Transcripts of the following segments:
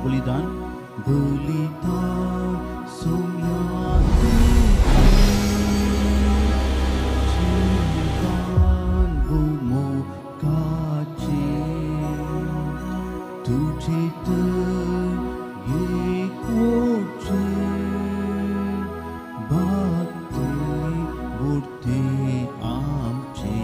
बलिदान सोम्या जीवन भूमुखाचे तुझे तर एक ओझे भक्ती मूर्ती आमची.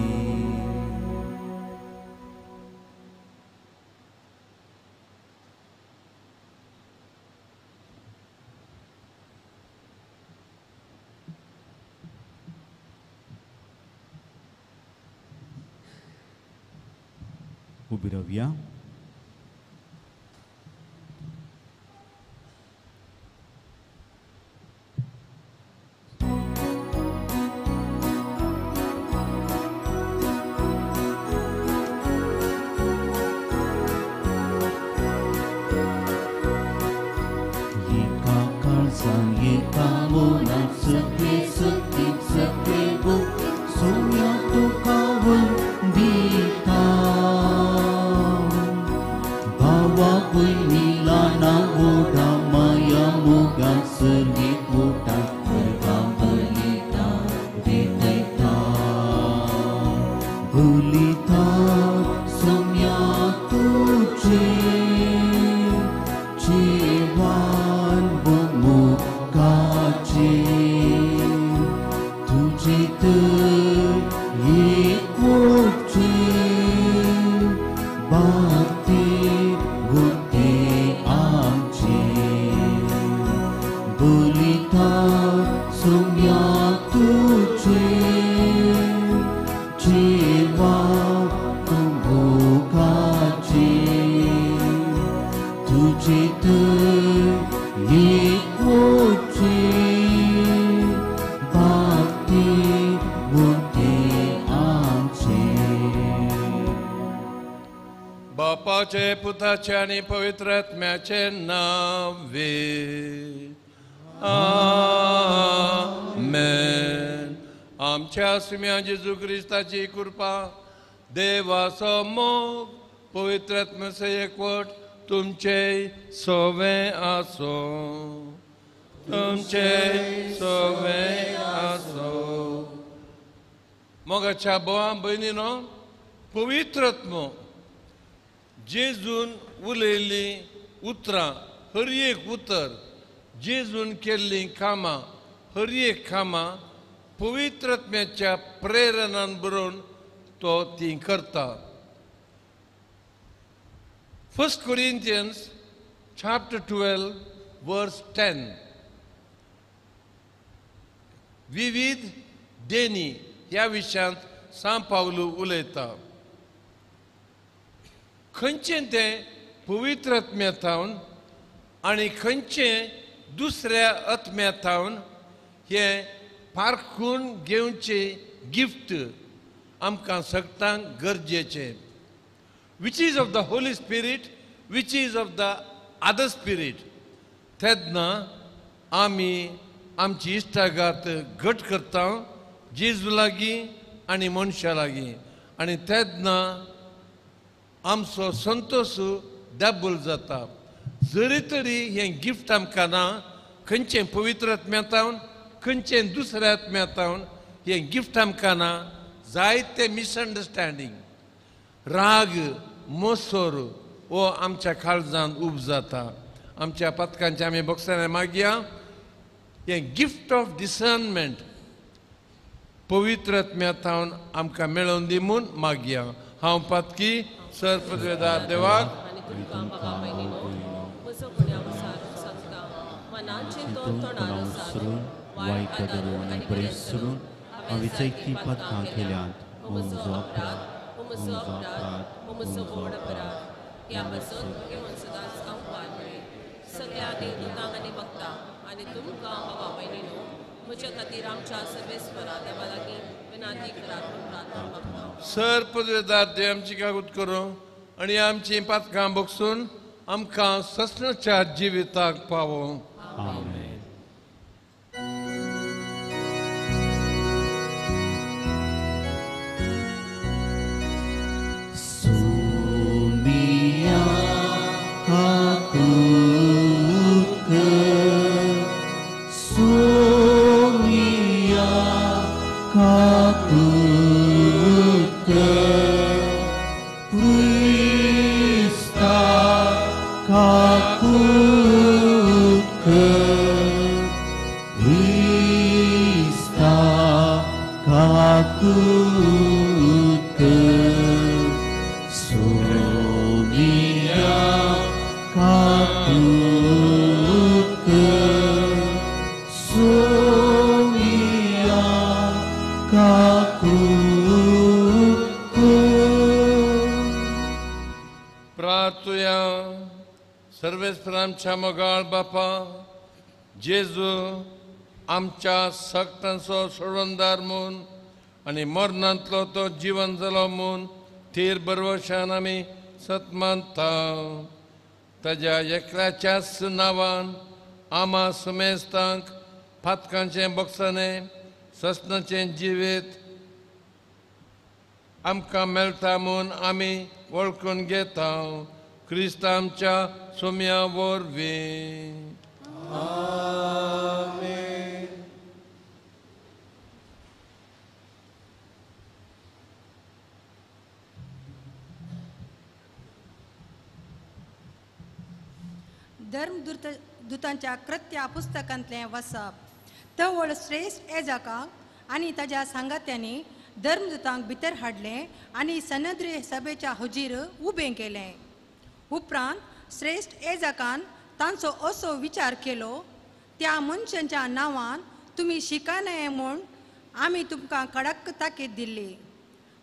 उभी राहूया. एका काळजान एका मोनात सगळे सतीक सगळे भूक सोम्या तुका वंदिता. भावा भयणीला नावोडा माया मोगान सर्वी पोटा करता बलिता देता बलिता सोम्या तुझे जीवन भूमुखाचे तुझे तर एक ओझे भक्ती मूर्ती आमची. बलिता सोम्या तुझे जीवन भूमुखाचे तुझे तर एक ओझे भक्ती मूर्ती आमची. बापाचे पुताचे आणि पवित्र आत्म्याचे नावे आमेन. आमच्या सुम्या जेजू क्रिस्ताची कृपा देवाचो मोग पवित्र आत्म्याचो एकवट तुमचे सोवे आसो. तुमचे सोवे आसो. मोगाच्या बोवा भयणीनो पवित्र आत्मो जेजून उलयल्ली उतरां हर एक उतर जेजून केल्ली कामां हर एक कामां पवित्र आत्म्याच्या प्रेरणान बरोवन तो ती करता. 1 Corinthians chapter 12 verse 10. विविध देणी ह्या विशयांत सांत पावलू उलयता. खंयचें तें पवित्र आत्म्यांतावन आनी खंयचें दुसऱ्या आत्म्यांतावन हें पारखून घेवचें गिफ्ट आमकां सगळ्यांक गरजेचें. Which is of the Holy Spirit, which is of the other Spirit. तेन्ना आमी आमची इश्टागात घट करता जेजू लागीं आनी मनशां लागीं आनी तेन्ना आमचो संतोश डबल जाता. जरी तरी हें गिफ्ट आमकां ना खंयचें पवित्र आत्म्यांतावन खंयचें दुसऱ्या आत्म्यांतावन हें गिफ्ट आमकां ना जायते मिसअंडरस्टँडींग राग मोसोर हो आमच्या काळजांत उब जाता. आमच्या पथकांचे आमी भोगसऱ्यां मागया हें गिफ्ट ऑफ डिसर्नमेंट पवित्र आत्म्यांतावन आमकां मेळोवन दी म्हूण मागया. हांव पत्की सरपदवेदार देवाक सगळ्यांनी दुकान आनी बघता आनी तुमकां बाबा भयणीनो म्हज्या खातीर आमच्या सर्वेस्परा देवा लागीं विनाती करात म्हूण प्रार्थना मागता. सर पदवेदार देव आमची कागूत करूं आनी आमची पातकां बगसून आमकां ससणच्या जिविताक पावो. आमेन. सोमिया हाकू kakut Krista kakut Sumia kakut Sumia kakut प्रार्थूया. सर्वेस्परांच्या मोगाळ बापा जेजू आमच्या सक्तांचो सोडवणदार म्हूण आनी मरणांतलो तो जीवन जालो म्हूण थीर बरवशान आमी सत मानता. ताज्या एकल्याच्याच नांवान आमा समेस्तांक फातकांचें बक्षणे ससनाचें जिवीत आमकां मेळटा म्हूण आमी वळखून घेता. क्रिस्त आमच्या सोम्या वरवीं. धर्मदूतांच्या कृत्या पुस्तकांतलें वाचप. तवळ श्रेष्ठ एजाकाक आनी ताज्या सांगात्यांनी धर्मदूतांक भितर हाडलें आनी सनद्री सभेच्या हुजीर उबें केलें. उपरांत श्रेष्ठ एजाकान तांचो असो विचार केलो, त्या मनशांच्या नांवान तुमी शिका नये म्हूण आमी तुमकां कडक ताकीद दिल्ली.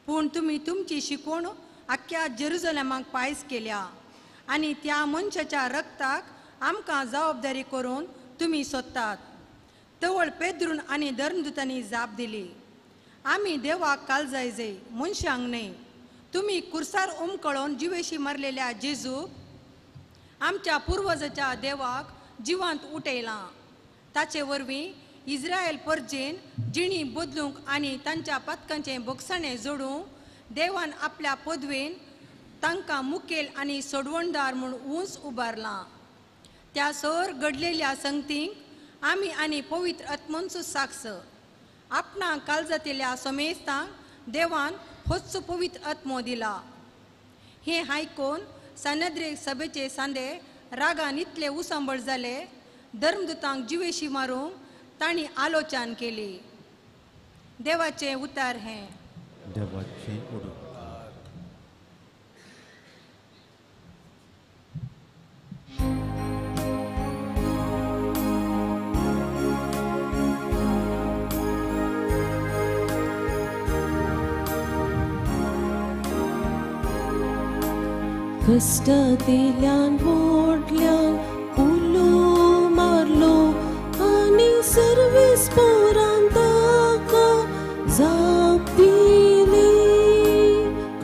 पूण तुमी तुमची शिकवण आख्ख्या जेरुजलेमाक पायस केल्या आनी त्या मनशाच्या रक्ताक आमकां जबाबदारी करून तुमी सोदतात. तवळ पेद्रून आनी धर्मदूतांनी जाप दिली, आमी देवाक काळजायजे मनशांक न्हय. तुमी कुर्सार उमकळोन जिवेशी मरलेल्या जेजूक आमच्या पुर्वजाच्या देवाक जिवांत उठयलां. ताचे वरवीं इस्रायल परजेन जिणी बदलूंक आनी तांच्या पथकांचें बक्षणें जोडूंक देवान आपल्या पदवेन तांकां मुखेल आनी सोडवणदार म्हूण उंच उबारलां. त्या सर घडलेल्या संगतींक आमी आनी पवित्र आत्म्यांचो साक्ष आपणाक काळजांतल्या समेस्तांक देवान होच पवित्र आत्मो दिला. हें आयकून सनद्रे सभेचे सांदे रागान इतले उसांबळ जाले, धर्मदूतांक जिवेशी मारूंक तांणी आलोचन केली. देवाचें उतार हें. देवाचें उतर. कष्टांतल्यान मोडल्यान उलो मारलो आनी सर्वेस पोरांक ताका जाप दिली.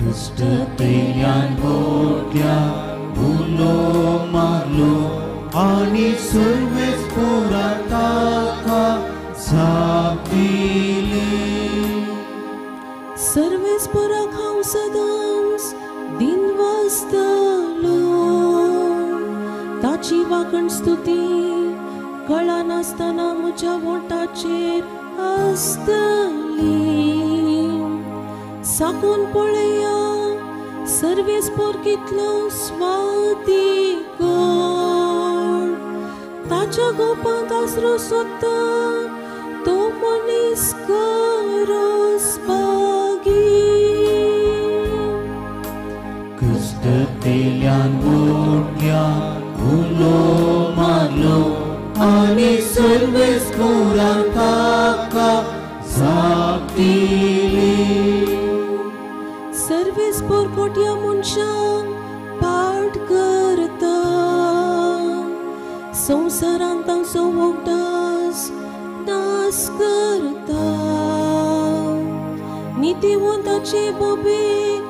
कष्टांतल्यान मोडल्यान उलो मारलो आनी सर्वेस पोरांक ताका जाप दिली. सर्वेस पोरांक हांव सदांच दिनवासतलो, ताची वागण स्तुती कळनासतना म्हज्या ओंठाचेर आसतली. साकून पळया सर्वेस्पोर कितलो स्वाती गोड, ताच्या गोपांत आसरो सोदता तो मनीस गरज बागी. कष्टांतल्यान मोडल्यान उलो मारलो आनी सर्वेस पोरांक ताका जाप दिली. सर्वेस्पोर कोट्या मनशांक पाट करता, संवसारांत तांचो वखदास नास करता. नितीवंताचे बोबेक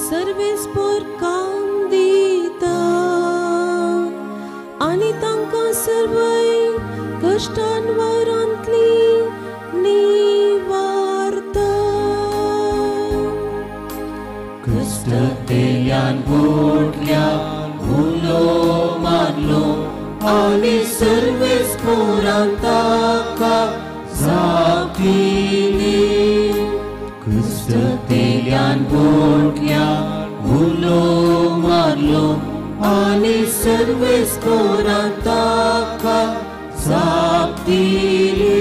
सर्वेस्पोर काम दिता आनी तांकां सर्वय कश्टांवरांतली निवारता. कष्टांतल्यान मोडल्यान उलो मारलो आनी सर्वेस पोरांक ताका जाप दिली. कष्टांतल्यान मोडल्यान उलो मारलो आनी सर्वेस पोरां ताका जाप दिली.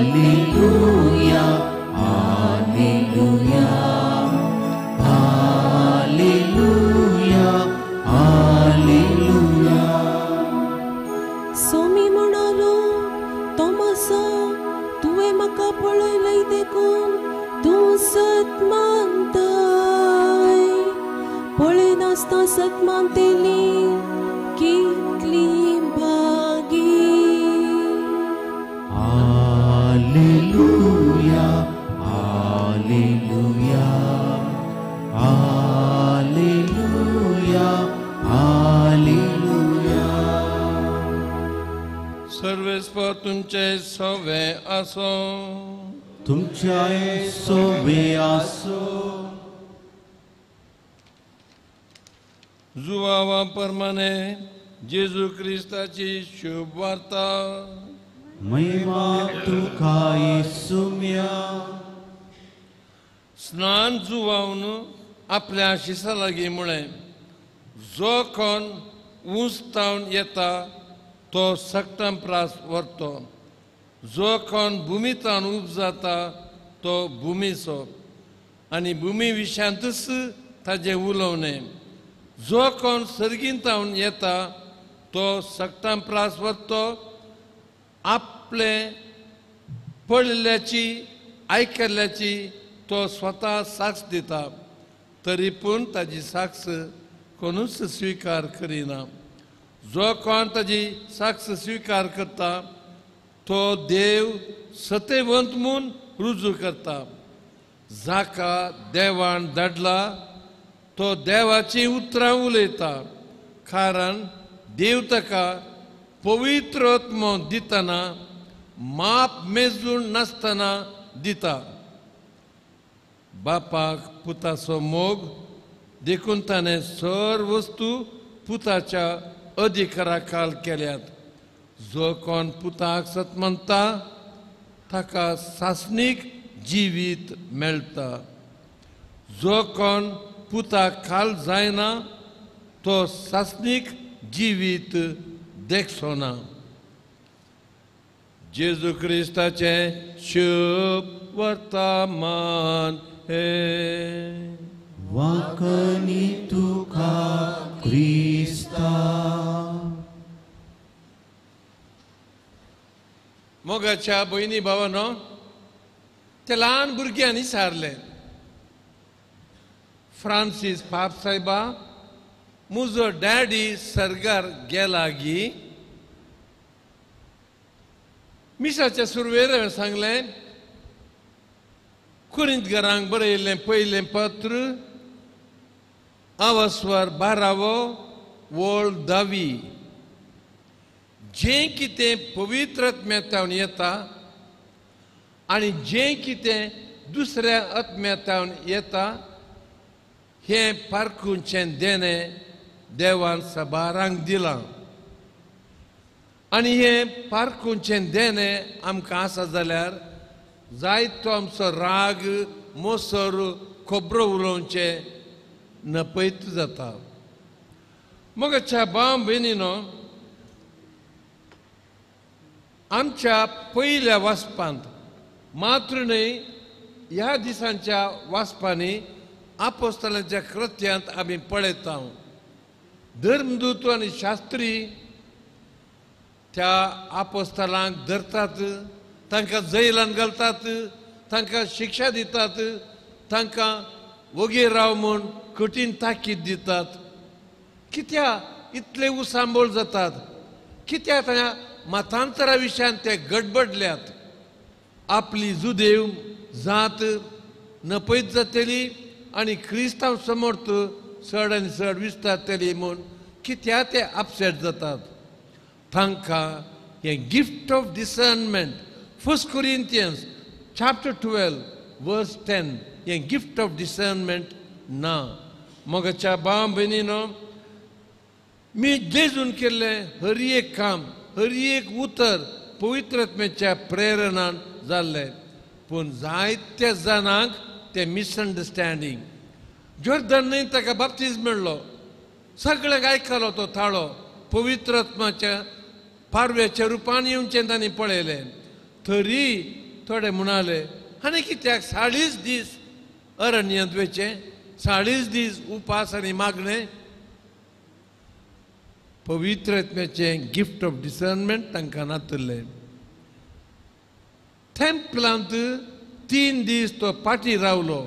Alleluia, Alleluia, Alleluia, Alleluia. Somi म्हणालो, तोमासा, तुवें म्हाका पळयलय देखून तूं सत मानताय. पळय नासता सत मानतेली कितली भागी. Alleluia, Alleluia, Alleluia, Alleluia. सर्वेस्पर तुमचे सवे असो. तुमच्या सोबे आसो. जुवावा प्रमाणे जेजू क्रिस्ताची शुभ वार्ता. महिमा तुका येसुम्या. स्नान जुवावन आपल्या शिसा लागी मुळे जो कोण उंचतावन येता तो सक्तम प्रास व्हरतो. जो कोण भुमीतान उब जाता तो भुमीचो आनी भुमी विशांतच ताजे उलोवणे. जो कोण सर्गींतावन येता तो सक्तम प्रास व्हरतो. आपले पळयल्ल्याची आयकल्ल्याची तो स्वता साक्ष दिता, तरी पूण ताजी साक्ष कोणूच स्विकार करिना. जो कोण ताजी साक्ष स्विकार करता तो देव सत्यवंत म्हूण रुजू करता. जाका देवान धाडला तो देवाची उतरां उलयता, कारण देव ताका पवित्र आत्मो दितना माप मेजून नासतना दिता. बापाक पुताचो मोग देखून ताणें सर्व वस्तू पुताच्या अधिकाराखाल केल्यात. जो कोण पुताक सत मानता ताका सासणीक जिवीत मेळटा. जो कोण पुताक खाल जायना तो सासणीक जिवीत देखसोना. जेजू क्रिस्ताचे शुभ वर्तमान हे. वाकनी तुका क्रिस्ता. मोगाच्या भयणी भावानो, ते ल्हान भुरग्यांनी सारले. फ्रांसीस पाप साहेबा, म्हजो डॅडी सर्गार गेला गी. मिसाच्या सुरवेर सांगलें, कुरिंतकारांक बरयल्लें पयलें पत्र, आवस्वर 12 वोळ 10. जें कितें पवित्र आत्म्यांतल्यान येता आनी जें कितें दुसऱ्या आत्म्यांतल्यान येता हें पारखुचें देणें देवान सबारांक दिलां. आनी हें पारखुचें देणें आमकां आसा जाल्यार जायतो आमचो राग, मोसर, खोबरो उलोवचें नपयत जाता. मोगाच्या भाव भयणीनो, आमच्या पयल्या वाचपांत मात्र न्हय, ह्या दिसांच्या वाचपांनी आपोस्तलांच्या कृत्यांत आमी पळयता धर्मदूत आनी शास्त्री त्या आपोस्तलांक धरतात, तांकां जैलांत घालतात, तांकां शिक्षा दितात, तांकां वगेर राव म्हूण कठीण ताकीद दितात. कित्याक इतले उसांबोळ जातात? कित्याक त्या मतांतरा विशयान ते गडबडल्यात? आपली जुदेव जात नपयत जातली आनी क्रिस्तांव समर्थ चड आनी चड विस्तारतली म्हूण कित्याक ते अपसेट जातात? तांकां हें gift of discernment, 1 Corinthians chapter 12 verse 10, हें गिफ्ट ऑफ डिसर्नमेंट ना. मोगाच्या भाव भयणीनो, मी जेजून केल्लें हर एक काम, हर एक उतर पवित्रात्म्याच्या प्रेरणान जाल्लें. पूण जायत्या जाणांक तें मिसअंडरस्टँडींग. जॉर्दन न्हंयेंत ताका बाप्तिस्म मेळ्ळो, सगळ्यांक आयकलो तो थाळो, पवित्रात्म्याच्या पारव्याच्या रुपान येवचें तांणी पळयलें. तरी थोडे म्हणाले आनी कित्याक 40 दीस अरण्यांत वचचें, 40 दीस उपास आनी मागणें. पवित्रात्म्याचें गिफ्ट ऑफ डिसर्नमेंट तांकां नातरलें. टेंपलांत 3 दीस तो पाटी रावलो.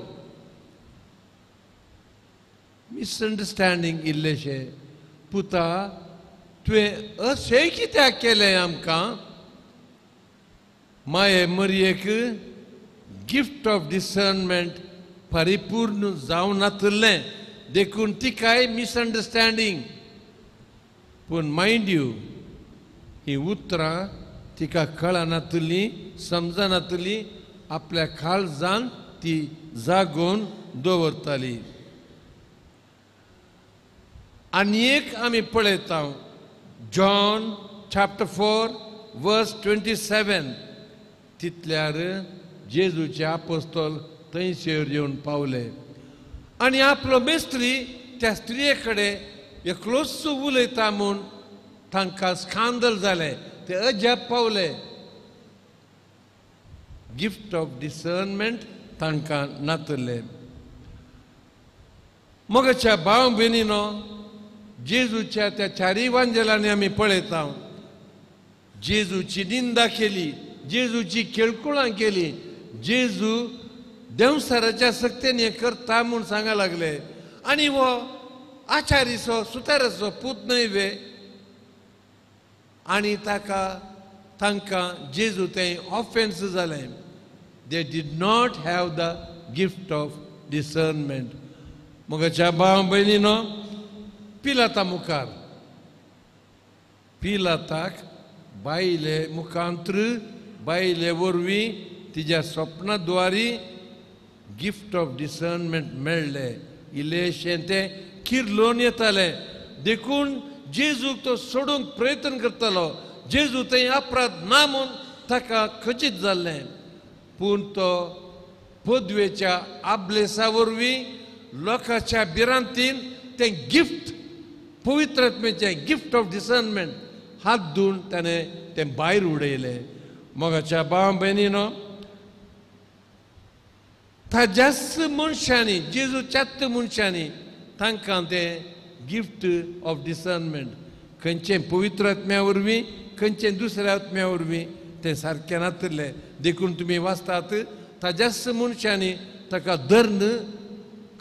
मिसअंडरस्टँडींग इल्लेशें. पुता तुवें अशें कित्याक केलें आमकां? माये मरयेक गिफ्ट ऑफ डिसर्नमेंट परिपूर्ण जावं नातरलें, देखून तिकाय मिसअंडरस्टँडींग. पूण मायंड यू, ही उतरां तिका कळनातलीं, समजनातलीं, आपल्या काळजान ती जागोवन दवरताली. आनी एक आमी पळयता, जॉन चॅप्टर 4 वर्स 27. तितल्यार जेजूचे आपोस्तोल थंयसर येवन पावले आनी आपलो मेस्त्री त्या स्त्रिये कडेन एकलोच उलयता म्हूण तांकां स्कांदल जालें. ते अजाप पावले. गिफ्ट ऑफ डिसर्नमेंट तांकां नातरलें. मोगाच्या भाव भयणीनो, जेजूच्या त्या 4 इवांजेलांनी आमी पळयता, जेजूची निंदा केली, जेजूची केळकुळां केली. जेजू देवसाराच्या सक्तीन हें करता म्हूण सांगा लागले. आनी हो आचारीचो सुताराचो पूत न्हय वे. आनी तांकां जेजू तें ऑफेन्स जालें. They did not have the gift of discernment. मोगाच्या भाव भयणीनो, पिलाता मुखार, पिलाताक बायले मुखांत्र, बायले वरवीं तिच्या स्वप्नाद्वारी गिफ्ट ऑफ डिसर्नमेंट मेळ्ळें. इल्लेशें तें किर्लोवन येतालें. देखून जेजूक तो सोडूंक प्रयत्न करतालो. जेजू थंय अपराध ना म्हूण ताका खचीत जाल्लें. पूण तो पदवेच्या आबलेसा वरवीं लोकांच्या भिरांतीन तें गिफ्ट, पवित्रात्म्याचें गिफ्ट ऑफ डिसर्नमेंट हात धुवन ताणें तें भायर उडयलें. मोगाच्या भाव भयणीनो, ताच्याच मनशांनी, जेजूच्याच मनशांनी तांकां तें गिफ्ट ऑफ डिसर्नमेंट खंयचें पवित्र आत्म्या वरवीं, खंयचें दुसऱ्या आत्म्या वरवीं तें सारकें नातरलें. देखून तुमी वाचतात, ताच्याच मनशांनी ताका धर्न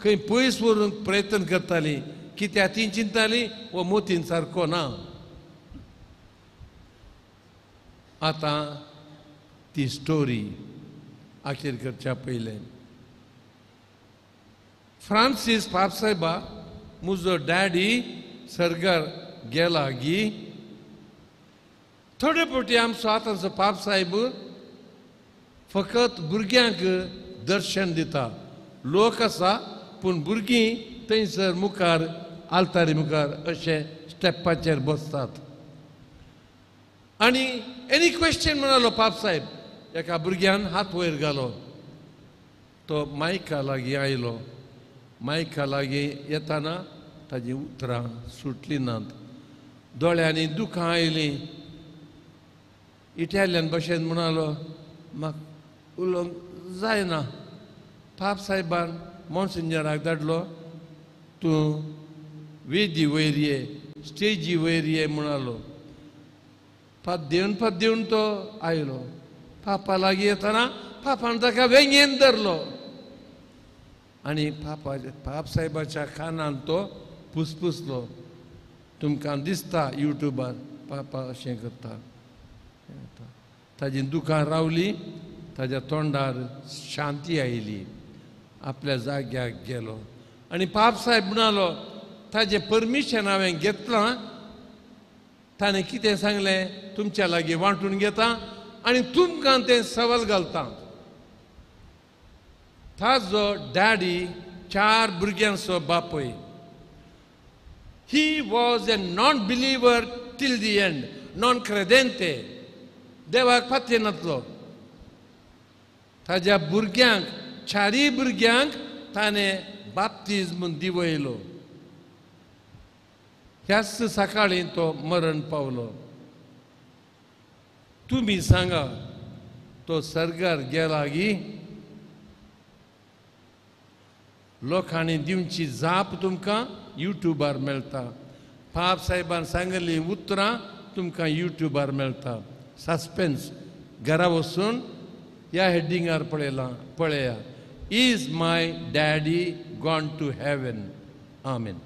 खंय पयस व्हरूंक प्रयत्न करतालीं. कित्याक ती चिंतालीं हो मोतीन सारको ना. आतां ती स्टोरी आखेर करच्या पयलें. फ्रांसीस पापसाहेबा, म्हजो डॅडी सर्गार गेला गी. थोडे फावटी आमचो आतांचो पापसाहेब फकत भुरग्यांक दर्शन दिता. लोक आसा पूण भुरगीं थंयसर मुखार आल्तारी मुखार अशे स्टेपाचेर बसतात. आनी एनी क्वेश्चन म्हणालो पापसाहेब. एका भुरग्यान हात वयर घालो. तो मायका लागीं आयलो. मायका लागीं येताना ताजी उतरां सुटलीं नात. दोळ्यांनी दुखां आयलीं. इटालियन भाशेन म्हणालो, म्हाका उलोवंक जायना. पापसाहेबान मॉन्सिंजराक धाडलो. तूं वेदी वयर ये, स्टेजी वयर ये म्हणालो. पात देवन तो आयलो. पापा लागीं येताना पापान ताका वेंगेन धरलो आनी पापसाहेबाच्या कानान तो पुसपुसलो. तुमकां दिसता युट्यूबार पापा अशें करता. ताजी दुकां रावली. ताज्या तोंडार शांती आयली. आपल्या जाग्याक गेलो आनी पापसाहेब म्हणालो, ताजें परमिशन हांवें घेतलां. ताणें कितें सांगलें, तुमच्या लागीं वांटून घेता आनी तुमकां तें सवाल घालता. ताजो डॅडी 4 भुरग्यांचो बापूय. He was a non-believer till the end, non-credente. देवाक फाते नासलो. ताज्या भुरग्यांक, चारी भुरग्यांक ताणें बाप्तिस्म दिवयलो. ह्याच सकाळी तो मरण पावलो. तुम्ही सांगा, तो सर्गार गेला की लोकांनी दिवची जाप तुमकां युट्यूबार मेळटा. पाप साहेबान सांगली उतरां तुमकां युट्यूबार मेळटा. सस्पेन्स घरा वचून ह्या हेडिंगार पळया. Is my daddy gone to heaven. Amen.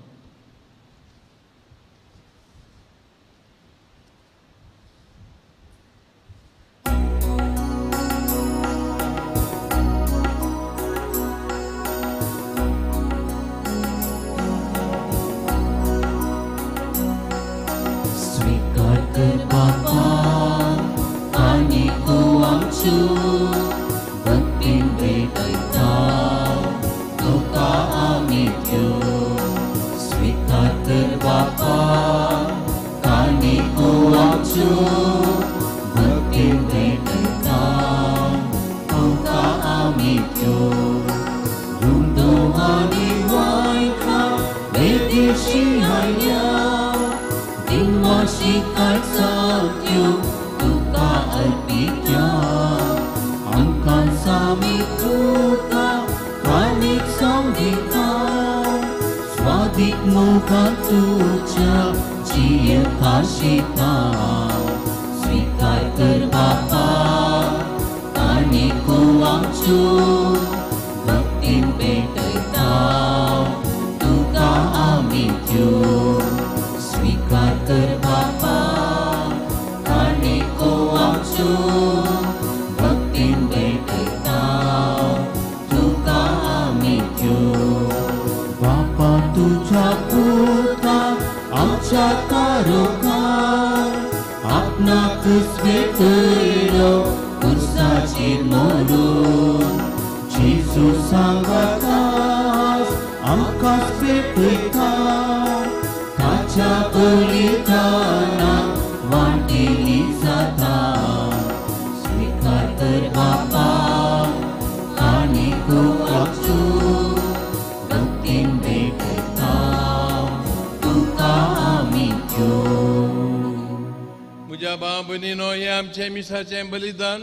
मिसाचें बलिदान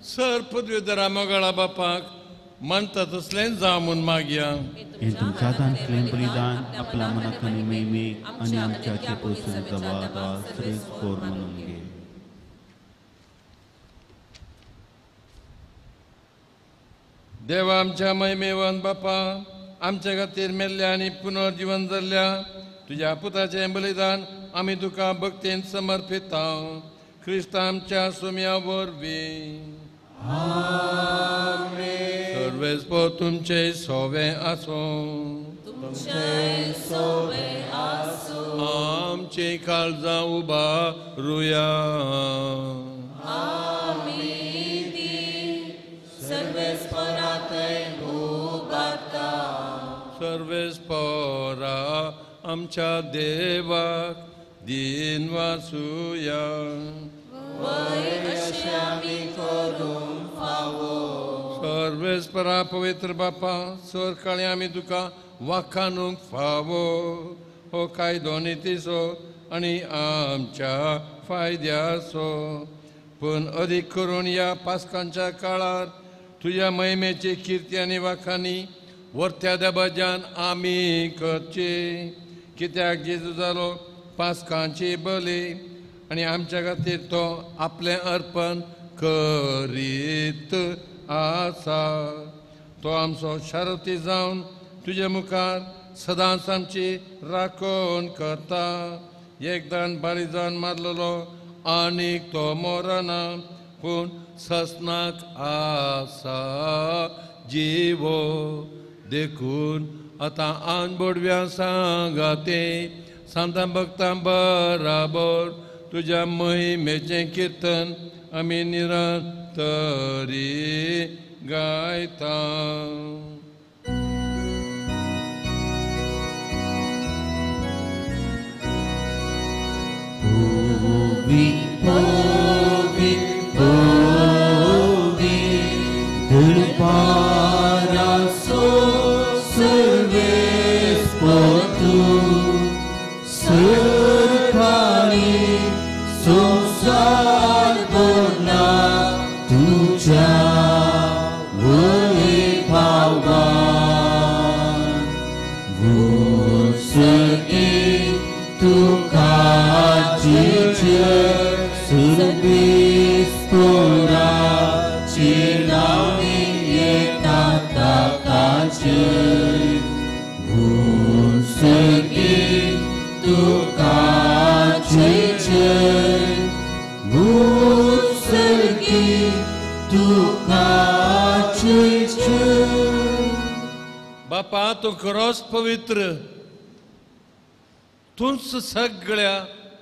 सर पदवीधरा मोगाळा बापाक मानता तसलें जावून मागया. हे तुमच्या दांतलें बलिदान आपल्या मनाकनी मेमी आनी आमच्या पयसून जबाबा श्रेष्ठ कोर म्हणून घे. देवा आमच्या महिमेवान बापा, आमच्या खातीर मेल्ल्या आनी पुनर्जीवन जाल्ल्या तुज्या पुताचें बलिदान आमी तुका भक्तीन समर्पिता. ख्रिस्ता आमच्या सुम्या वरवीं. सर्वेस्पर तुमचे सोवे आसो. आमचे काळजां उबारुया. सर्वेस्परा आमच्या देवाक दिन वासुया. सर्वेस्परा पवित्र बापा, सरकाळी आमी तुका वाखाणूंक फावो. हो कायदो नितीचो आनी आमच्या फायद्याचो. पूण अदीक करून ह्या पास्कांच्या काळार तुज्या महिमेची किर्ती आनी वाखाणी वर्त्या देबाज्यान आमी करची. कित्याक जेजू जालो पास्कांची बली आनी आमच्या खातीर तो आपलें अर्पण करीत आसा. तो आमचो शारती जावन तुजे मुखार सदांच आमची राखण करता. एकदां बारी जावन मारलेलो आनीक तो मरना, पूण ससनाक आसा जिवो. देखून आतां आन बोडव्या सांगाते सांता भक्तां बराबर तुज्या महिमेचें कीर्तन आमी निरंतरी गायता. बापा तो खरोच पवित्र, तूच सगळ्या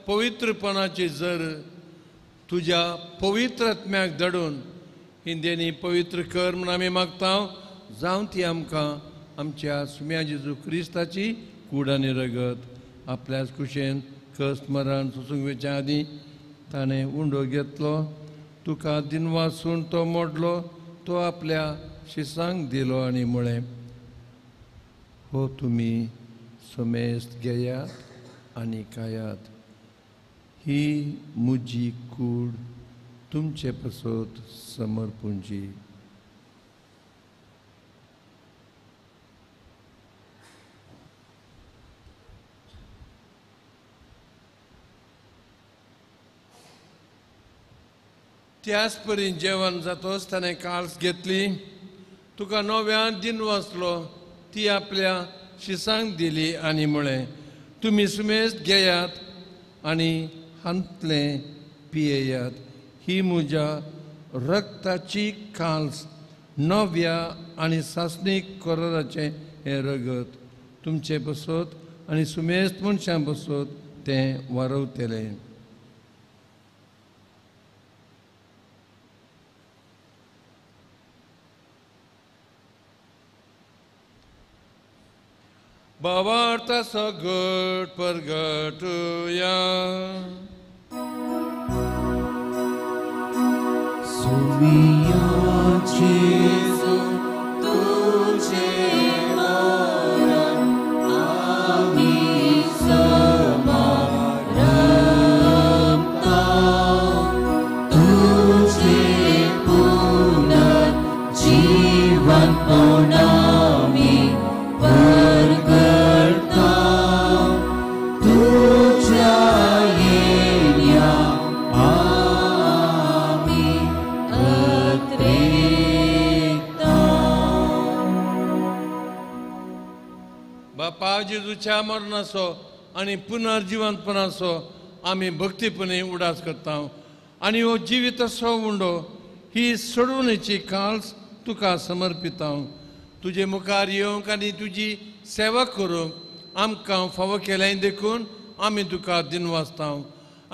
पवित्रपणाची जर तुझ्या पवित्र आत्म्याक धडून हिंदेनी पवित्र कर म्हूण आमी मागता, जावं ती आमकां आमच्या सुम्या जेजू क्रिस्ताची कूड आनी रगत आपल्याच कुशेन कस्ट मरण सुसूंक वेच्या आदीं ताणें उंडो घेतलो, तुका दिनवासून तो मोडलो, तो आपल्या शिसांक दिलो आनी म्हळें, हो तुमी समेस्त घेयात आनी खायात, ही म्हजी कूड तुमचे पासत समर्पूंची. त्याच परी जेवण जातोच ताणें काळस घेतली, तुका नव्यान दिन वाचलो, ती आपल्या शिसांक दिली आनी म्हळें, तुमी सुमेस्त घेयात आनी हांतलें पियेयात, ही म्हज्या रक्ताची काल्स नव्या आनी सासणीक कोराराचें हें रगत तुमचे बसत आनी सुमेस्त मनशां बसत तें वारवतलें. भावार्थ सगट परगटुया. बापा जेजूच्या मरणाचो आनी पुनर्जिवंतपणाचो आमी भक्तीपणे उडास करता आनी हो जिविताचो उंडो ही सोडवणेची काल्स तुका समर्पिता. तुजे मुखार येवंक आनी तुजी सेवा करूंक आमकां फावो केल्याय देखून आमी तुका दिनवासता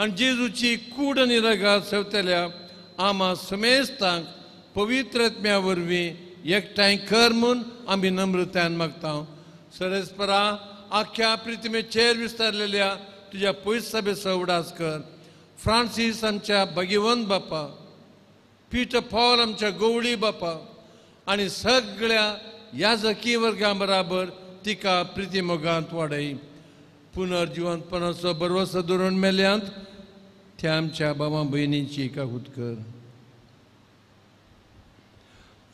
आनी जेजूची कूड आनी रगत सेवतल्या आमा समेस्तांक पवित्र आत्म्या वरवीं एकठांय कर म्हूण आमी नम्रतायेन मागता. सरस्परा आख्या पृथ्वीचेर विस्तारलेल्या तुझ्या पवित्र सभेचो उडास कर. फ्रांसीस आमच्या भगिवंत बापा, पीटर पॉल आमच्या गवळी बापा आनी सगळ्या याजकी वर्गां बराबर तिका प्रिती मोगांत वाडय. पुनर्जिवंतपणाचो बरवसो धरून मेल्यांत त्या आमच्या भावा भयणींची काकूट कर.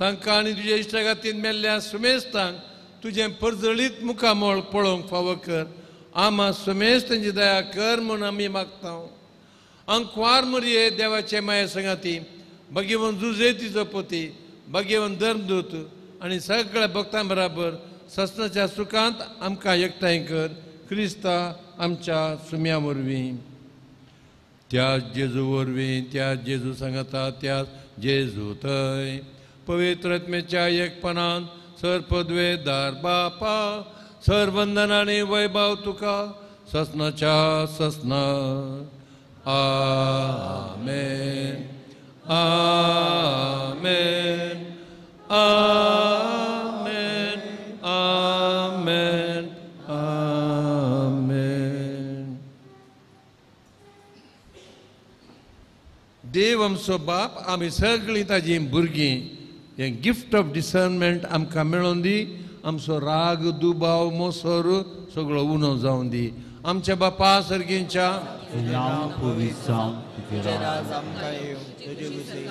तांकां आनी तुज्या इश्टागातीन मेल्ल्या सुमेस्तांक तुजें परजळीत मुखामोळ पळोवंक फावो कर. आमा सुमेस्त तांची दया कर म्हूण आमी मागता. अंकवार मरये देवाचे माये संगाती, भगिवन जुजेतीचो पोती, भगिवन धर्मदूत आनी सगळ्या भक्तां बराबर ससनाच्या सुखांत आमकां एकठांय कर. क्रिस्ता आमच्या सुम्या वरवीं, त्या जेजू वरवीं, त्या जेजू सांगाता, त्या जेजू थंय पवित्र आत्म्याच्या एकपणान सरपदवेदार बापा सरवंदन आनी वैभव तुका ससनाच्या ससना. आमेन आमेन आमेन आमेन आमेन. देव आमचो बाप आमी सगळीं ताजी भुरगीं हें गिफ्ट ऑफ डिसर्नमेंट आमकां मेळोवन दी आमचो राग दुबाव मोसोर सगळो उणो जावन दी आमच्या बापा सर्गींच्या नांव पवित्र जावं तुजें राज राज आमकां येवं तुजे विशयी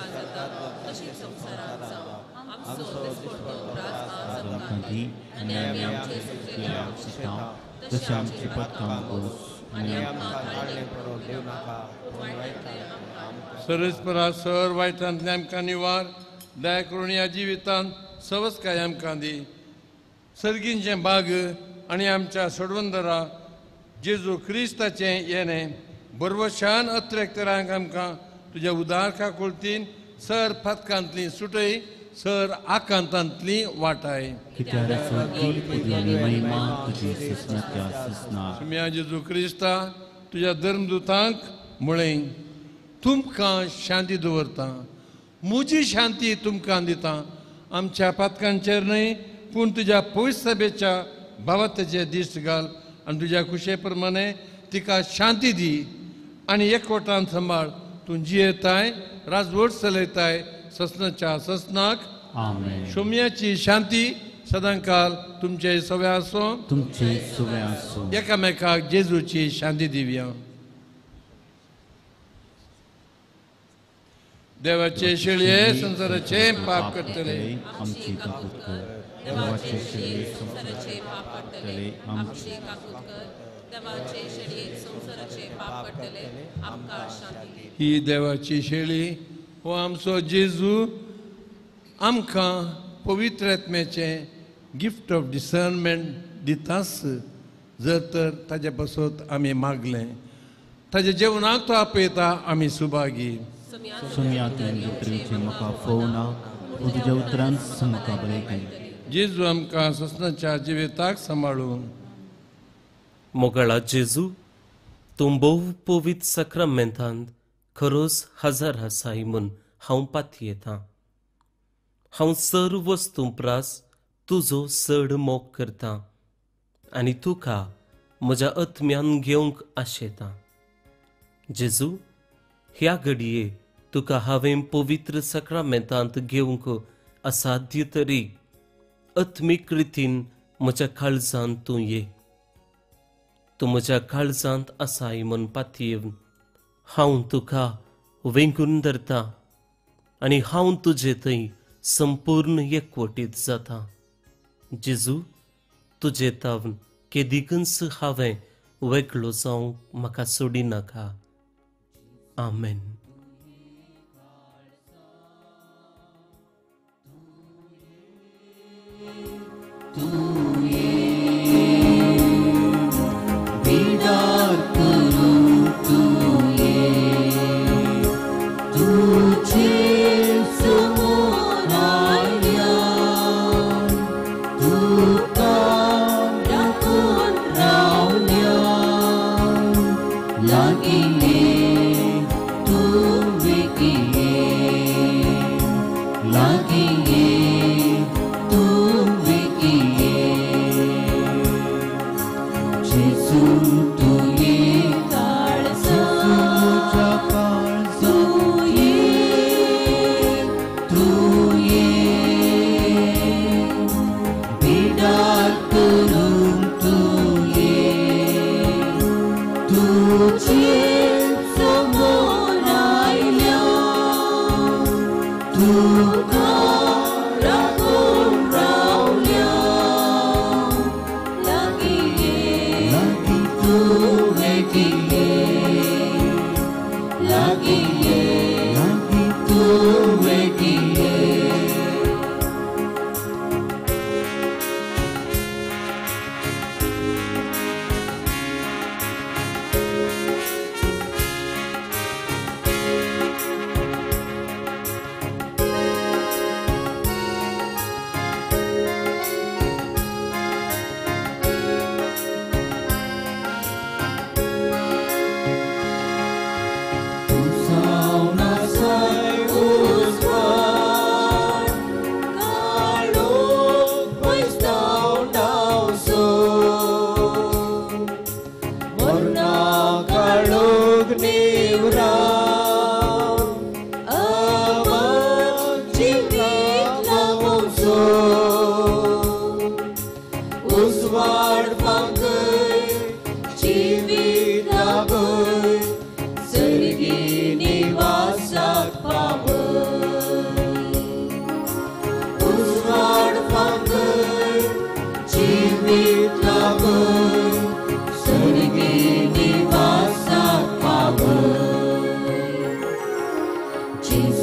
तशीच संवसारांत जावं आमचो दिसपडटो त्रास आमकां दी आनी आमी आमचे चुकलेल्यांक शिक्षा तशें आमची पथकां बोस आनी आमकां हाडले पडोवंक दिवं नाका पूण वायटांतल्यान सरस्परा सर वायटांतल्यान आमकां निवार दया करून ह्या जिवितांत सवस्काय आमकां दी सर्गींचें भाग आनी आमच्या सोडवंदरा जेजू क्रिस्ताचें येणें बरवशान अत्रेक्तरांक आमकां तुज्या उदार काकुळतीन सर पथकांतली सुटय सर आकांतांतली वाटाय कित्याक सर्गी तुजी आनी महिमा तुजी सस्नात्या ससना सुम्या जेजू क्रिस्ता तुज्या धर्मदुतांक म्हळें तुमकां शांती दवरता म्हजी शांती तुमकां दिता आमच्या पथकांचेर न्हय पूण तुज्या पवित्र सभेच्या भावातेचे दिश्ट घाल आनी तुज्या कुशे प्रमाणे तिका शांती दी आनी एकवटान सांबाळ तूं जियेताय राजवट चलयताय ससनाच्या ससनाक आमेन शुम्याची शांती सदांकाल तुमचे सवे आसूं तुमचे सुवे आसूं एकामेकाक जेजूची शांती दिवया देवाचे शेळये संसाराचे पाप करतले आमची काकूत कर देवाचे शेळये संसाराचे पाप करतले आमची काकूत कर देवाचे शेळये संसाराचे पाप करतले आमकां शांती ही देवाची शेळी हो आमचो जेजू आमकां पवित्र आत्म्याचे गिफ्ट ऑफ डिसर्नमेंट दितास जर तर ताजे पासून आमी मागलें ताजे जेवणाक तो आपयता आमी सुभागी सुमयातून उतरीचे म्हाका फोवना पूण तुज्या उतरांत म्हाका बरें केलें जेजू आमकां ससनाच्या जिविताक सांबाळून मोगळा जेजू तूं भोव पवित्र सक्रामेंतांत खरोच हजार आसाय म्हूण हांव पातयेतां हांव सर्व वस्तू प्रास तुजो चड मोग करतां आनी तुका म्हज्या आत्म्यान घेवंक आशेतां जेजू ह्या घडये तुका हांवें पवित्र सक्रामेंतांत घेवंक असाध्य तरी आत्मीक रितीन म्हज्या काळजांत तूं ये तूं म्हज्या काळजांत आसाय म्हूण पातयेवन हांव तुका वेंगून धरतां आनी हांव तुजे थंय संपूर्ण एकवटीत जाता जेजू तुजे तावन केदिकच हांवें वेगळो जावंक म्हाका सोडी नाका आमेन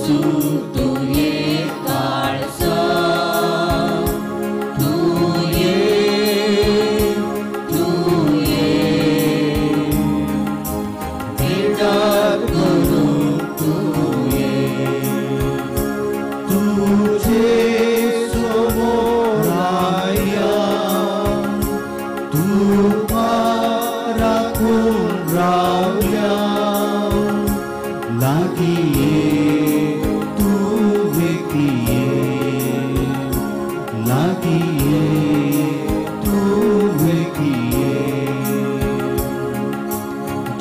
जेजू तुये काळसा तुये विडार करून तुये तुझे समोर आया तुका राखून रावल्या लागी ये तू वेगी ये लागी ये तू वेगी ये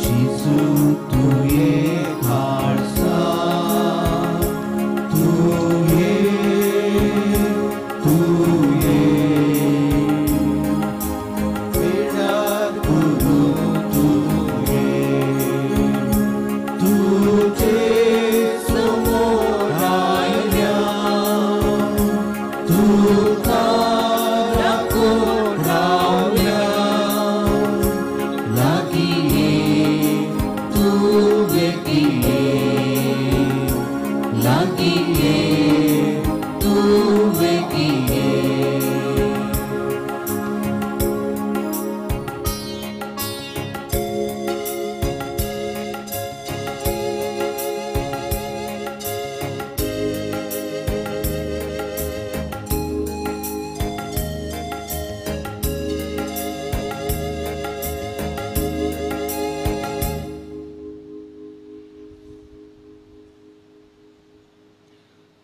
जेजू तुये खाळसा तुये विडार करून तुये तुझे समोर आयल्या तुका राखून रावल्या लागी ये तू वेगी ये लागी ये तू वेगी ये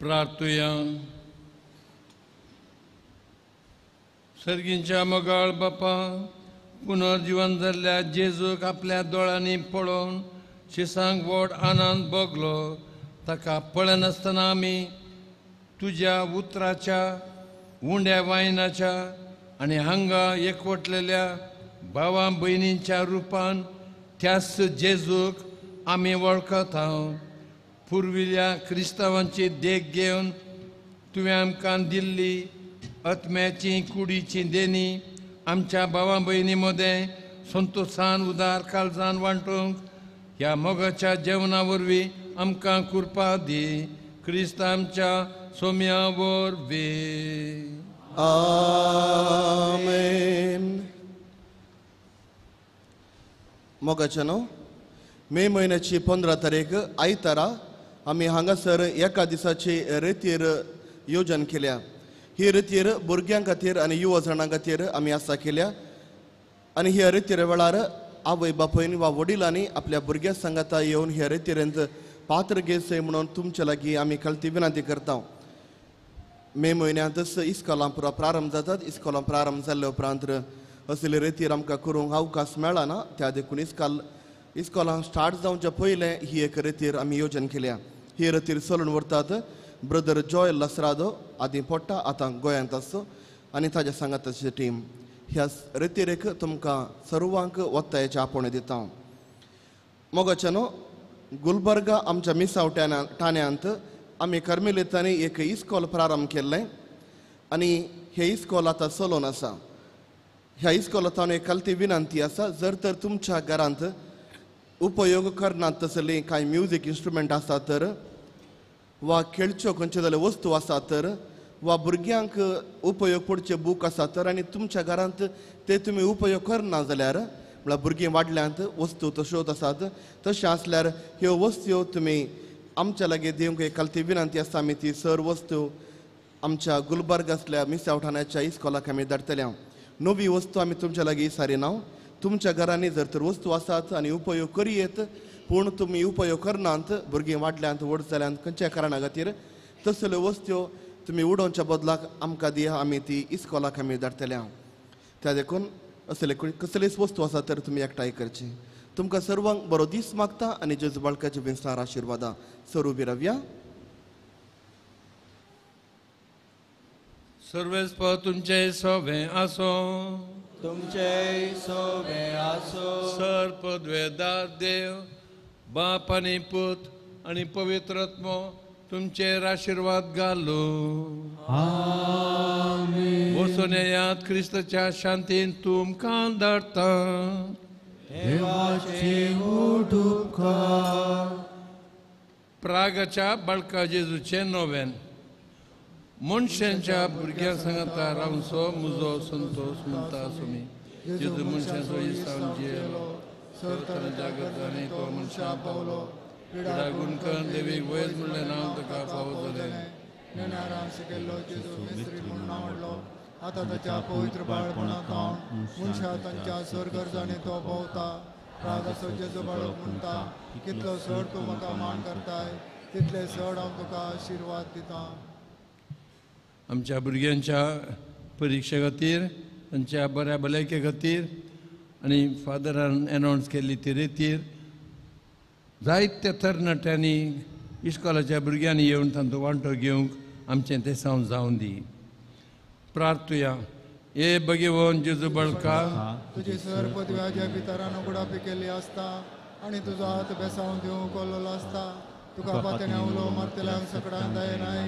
प्रार्थुया. सर्गींच्या मोगाळ बापा, पुनर्जीवन जाल्ल्या जेजूक आपल्या दोळ्यांनी पळोवन शिसांक व्हड आनंद भोगलो. ताका पळनासतना आमी तुज्या उतराच्या उंड्या वायनाच्या आनी हांगा एकवटलेल्या भावां भयणींच्या रुपान त्याच जेजूक आमी वळखता. पुर्विल्ल्या क्रिस्तांवांची देख घेवन तुवें आमकां दिल्ली आत्म्याची कुडीची देणी आमच्या भावां भयणी मदें संतोशान उदार काळजान वांटूंक ह्या मोगाच्या जेवणा वरवीं आमकां कृपा दी. क्रिस्त आमच्या सोम्या वरवीं. आमेन. मोगाच्या न्हू मे म्हयन्याची 15 तारीख आयतारा आमी हांगासर एका दिसाची रेतीर येवजण केल्या. ही रेतीर भुरग्यां खातीर आनी युवा जाणां खातीर आमी आसा केल्या आनी ह्या रेतीर वेळार आवय बापूयन वा वडिलांनी आपल्या भुरग्यां सांगाता येवन ह्या रेतीरेंत पात्र घेसय म्हणून तुमचे लागीं आमी कळती विनंती करता. मे म्हयन्यांतच इस्कॉलां पुरो प्रारंभ जातात. इस्कॉलां प्रारंभ जाल्ल्या उपरांत असले रेतीर आमकां करूंक अवकाश मेळना. त्या देखून इस्कॉलां स्टार्ट जावच्या पयलें ही एक रेतीर आमी येवजण केल्या. ही रेतीर चलून व्हरतात ब्रदर जॉय लसरादो, आदीं पोट्टा आतां गोंयांत आसो, आनी ताज्या सांगाताची टीम. ह्या रेतीरेक तुमकां सर्वांक वत्तायेचें आपोवणें दिता. मोगाच्यानो गुलबर्गा आमच्या मिसावट्या ठाण्यांत आमी कर्मेलितांनी एक इस्कॉल प्रारंभ केल्लें आनी हें इस्कॉल आतां चलोवन आसा. ह्या इस्कॉलांत हांव एक कल्ती विनंती आसा. जर तर तुमच्या घरांत उपयोग करनात तसली कांय म्युजीक इन्स्ट्रुमेंट आसा तर वा खेळच्यो खंयच्यो जाल्यार वस्तू आसा तर वा भुरग्यांक उपयोग पडचे बूक आसा तर आनी तुमच्या घरांत ते तुमी उपयोग करना जाल्यार म्हळ्यार भुरगीं वाडल्यांत वस्तू तश्योच आसात, तशें आसल्यार ह्यो वस्तू तुमी आमच्या लागीं दिवंक एक कल्ती विनंती आसा. आमी ती सर वस्तू आमच्या गुलबर्ग आसल्या मिसावठाण्याच्या इस्कॉलाक आमी धाडटल्या. नवी वस्तू आमी तुमच्या लागीं सारिना. तुमच्या घरांनी जर तर वस्तू आसात आनी उपयोग करियेत पूण तुमी उपयोग करनात, भुरगीं वाडल्यांत व्हड जाल्यांत खंयच्याय कारणा खातीर, तसल्यो वस्तू तुमी उडोवच्या बदलाक आमकां दिया. आमी ती इस्कॉलाक आमी धाडटल्या. त्या देखून असले कसलेच वस्तू आसा तर तुमी एकठांय करची. तुमकां सर्वांक बरो दीस मागता आनी जेजू बाळकाचे विस्तार आशिर्वादा सर उबी रावया. सर्वेस्प तुमचे सोबे आसो. तुमचे सोबे आसो. सर पदवेदार देव बाप आनी पूत आनी पवित्र आत्मो तुमचेर आशिर्वाद घालो. आमेन. वचून येयात क्रिस्ताच्या शांतीन तुमकां धाडटा. देवाचे उपकार. प्रागाच्या बाळका जेजूचे नोवेन मनशांच्या भुरग्यां सांगता रावसो मुजो संतोष म्हणटा सुमी जेजू मनशांचो इस्तावन जियेलो सर जागत आनी तो मनशां पावलो पिडा गुणकन देवीक वयस म्हणलें नांव ताका फावो जालें नेणारां शिकेल्लो जेजू मेस्त्री म्हणून आवडलो आतां ताच्या पवित्र बाळपणांत मनशां तांच्या सर गरजांनी तो भोंवता रागाचो जेजू बाळक म्हणटा कितलो चड तूं म्हाका मान करताय तितले चड हांव तुका आशिर्वाद दितां. आमच्या भुरग्यांच्या परिक्षे खातीर तांच्या बऱ्या भलायके खातीर आनी फादरान एनावन्स केल्ली ती रितीर जायत्या तरणाट्यांनी इस्कॉलाच्या भुरग्यांनी येवन तांचो वांटो घेवंक आमचें तें सावन जावन दी. प्रार्थुया. हे भगवंत जेजू बाळका तुजी सर पदव्याच्या भितरान उगडापी केल्ली आसता आनी तुजो हात बेसावन दिवंक कोल्लो आसता तुका पातेण्या उलो मारतल्यांक सगळ्यांक दयनाय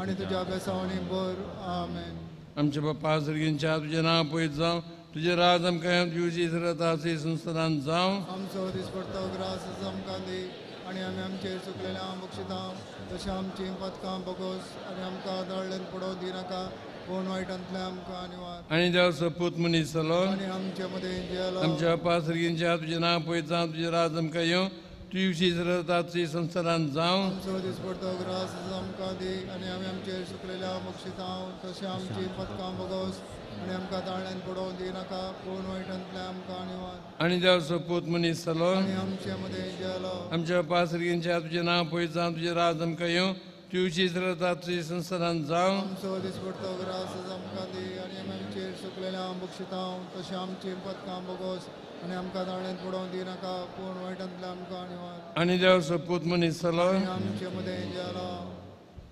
आनी तुज्या बेसावणी बर. आमेन. आमच्या बापा सर्गींच्या तुजें नांव पयत जावं तुजें राज आमकां दिवची सरताची संस्थान जावं आमचो दिसपडटो ग्रास आमकां दी आनी आमी आमचेर चुकलेल्या बक्षितां तशें आमची पदकां बगोस आनी आमकां दळलेन पडोवं दिनाका कोण वायटांतल्या आमकां निवार आनी देव सोपूत मनीस जालो आनी आमचे मदें जेलो आमच्या बापा सर्गींच्या तुजें नांव पयत जावं तुजें राज आमकां येवं तुजी सरताची संस्थान जावं आमचो दिसपडटो ग्रास आमकां दी आनी आमी आमचेर चुकलेल्या बक्षितां तशें आमची पदकां बगोस आनी आमकां दाळ्यान पडोवं दिनाका कोण वायटांतल्या आमकां निवार आनी देव सोपूत मनीस जालो आनी आमचे मदें जेलो आमच्या बापा सर्गींच्या तुजें नांव पयत जावं तुजें राज आमकां येवं तुजी सरताची संस्थान जावं आमचो दिसपडटो ग्रास आमकां दी आनी आमी आमचेर चुकलेल्या बक्षितां तशें आमची पदकां बगोस आनी आमकां दाळ्यान पडोवं दिनाका कोण वायटांतल्या आमकां निवार आनी देव सोपूत मनीस जालो आनी आमचे मदें जेलो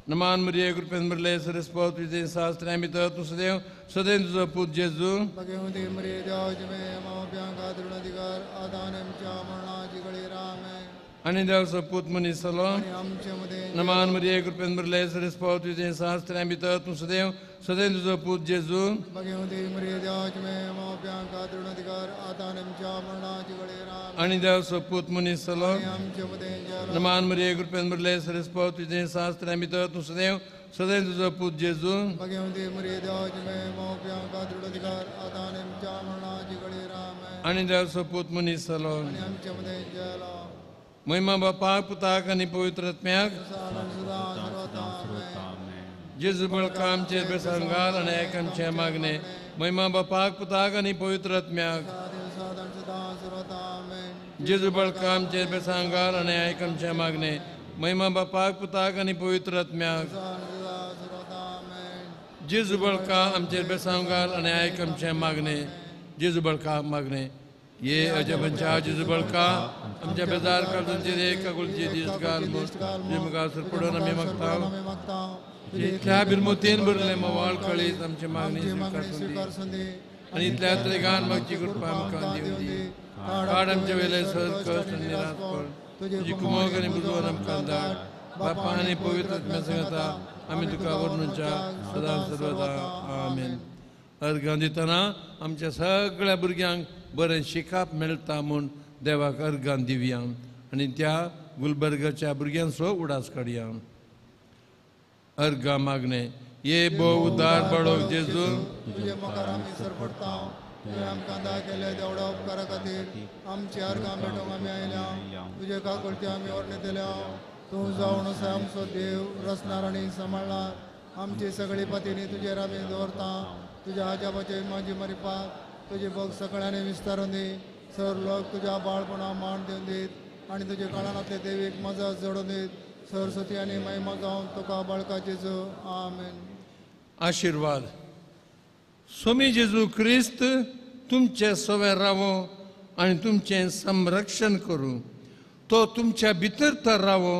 नमान मरिये कृपेन भरले सरस्वत तुझे शास्त्रां भितर तूं सदैव तुजो पूत जेजू भगवती मरिये देवाची मे मावप्यांक आदरणधिकार आदान आमच्या मरणाची घडी रामे आनी देव सोपूत मनीस जालो आनी आमचे मदें नमान मरिये कृपेन भरले सरस्वत तुझे शास्त्रां भितर तूं सदैव तुजो पूत जेजू भगवती मरिये देवाची मे मावप्यांक आदरणधिकार आदान आमच्या मरणाची घडी रामे आनी देव सोपूत मनीस जालो आनी आमचे मदें जेलो नमान मरिये कृपेन भरले सरस्वत तुझे शास्त्रां भितर तूं सदैव तुजो पूत जेजू भगवती मरिये देवाची मे मावप्यांक आदरणधिकार आदान आमच्या मरणाची घडी रामे आनी देव सोपूत मनीस जालो आनी आमचे मदें जेलो महिमा बापाक पुताक आनी पवित्र आत्म्याक सुदा सर्वता जेजू बाळका आमचेर बेसान घाल आनी आयक आमचें मागणें महिमा बापाक पुताक आनी पवित्र आत्म्याक जेजू बाळका आमचेर बेसान घाल आनी आयक आमचें मागणें महिमा बापाक पुताक आनी पवित्र आत्म्याक जेजू बाळका आमचेर बेसान घाल आनी आयक आमचें मागणें जेजू बाळका मागणें ये अजबंच्या जेजू बाळका आमच्या बेजार काळजांचेर एक कागुलची दीस घाल जे मुखार पडून आमी मागता इतल्या बिरमोतीन भरले मोवाळ कळीत आमची मागणी स्वीकार संदी आनी इतल्या त्रेगान मागची कृपा आमकां दिवं काड आमचे वेले सर कश्ट आनी निराश पड तुजी कुमोग आनी बुजवण आमकां धाड बापा आनी पवित्र आत्म्या सांगता आमी तुका वर्णुच्या सदां सर्वदा आमेन. अर्घां दितना आमच्या सगळ्या भुरग्यांक बरें शिकाप मेळटा म्हूण देवाक अर्घां दिवया आनी त्या गुलबर्गाच्या भुरग्यांचो उडास काडया. अर्घां मागणें ये बो उदार बाळक जेजू तुजे मुखार आमी सरपडटा तुवें आमकां दाय केले देवडा उपकारा खातीर आमची अर्घां भेटोवंक आमी आयल्या तुजे काकुळटी आमी वर्णितल्या तूं जावन आसा आमचो देव रचणार आनी सांबाळणार आमची सगळी पतीनी तुजेर आमी दवरता तुज्या आजाबाचे माजी मरिपाक तुजे भोग सगळ्यांनी विस्तारून दी सर लोक तुज्या बाळपणा मान दिवन दीत आनी तुजे काळांतले देवीक मजा जोडून दीत सरस्वती आनी महिमा जावन तुका बाळका जेजू आमेन. आशिर्वाद. स्वामी जेजू क्रिस्त तुमचे सवे रावो आनी तुमचें संरक्षण करूं तो तुमच्या भितर तर रावो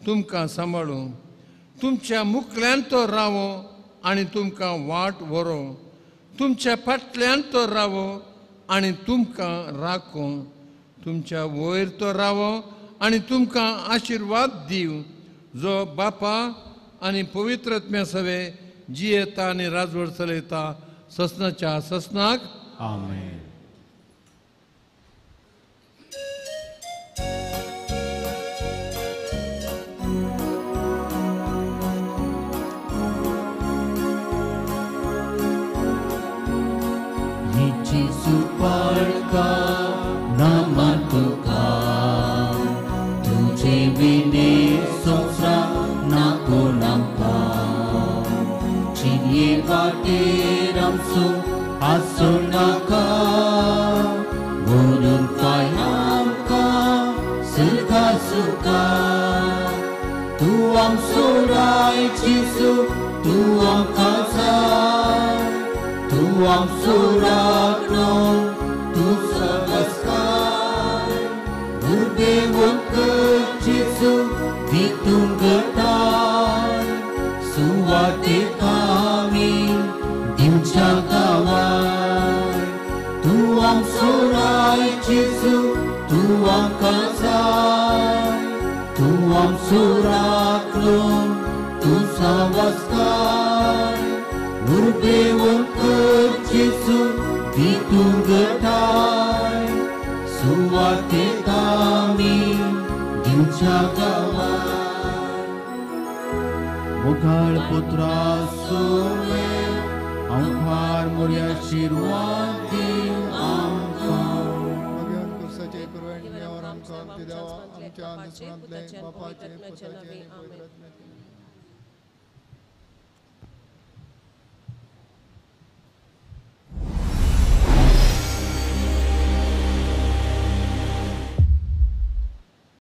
तुमकां सांबाळूं तुमच्या मुखल्यान तो रावो आनी तुमकां वाट व्हरो तुमच्या फाटल्यान तो रावो आनी तुमकां राखो तुमच्या वयर तो रावो आनी तुमकां आशिर्वाद दिव जो बापा आनी पवित्र आत्म्या सवे जियेता आनी राजवट चलयता ससनाच्या ससनाक आमेन. वाटेर आमचो आसूं नाका म्हणून पाय आमकां सुखा सुखा तूं आमचो राय जेजू तूं आमकां जाय तूं आमचो राखणो तूं सवस्कार उर्बेवून कर जेजू तितून घटाय सुवातेक आमी दिवच्या गांवार तूं आमचो राय जेजू तूं आमकां जाय तूं आमचो राखणो तूं सवस्कार उर्बेवून कर जेजू तितून घटाय सुवातेक आमी दिवच्या गांवार मुखार पुत्रा सोमे आमकां मोरी आशीर्वाद दिव आमकां अभियान कुर्साचे कुरवण आमकां आमच्या दुश्मनांतले बापाचे पुताचे आणि पवित्र आत्म्याचे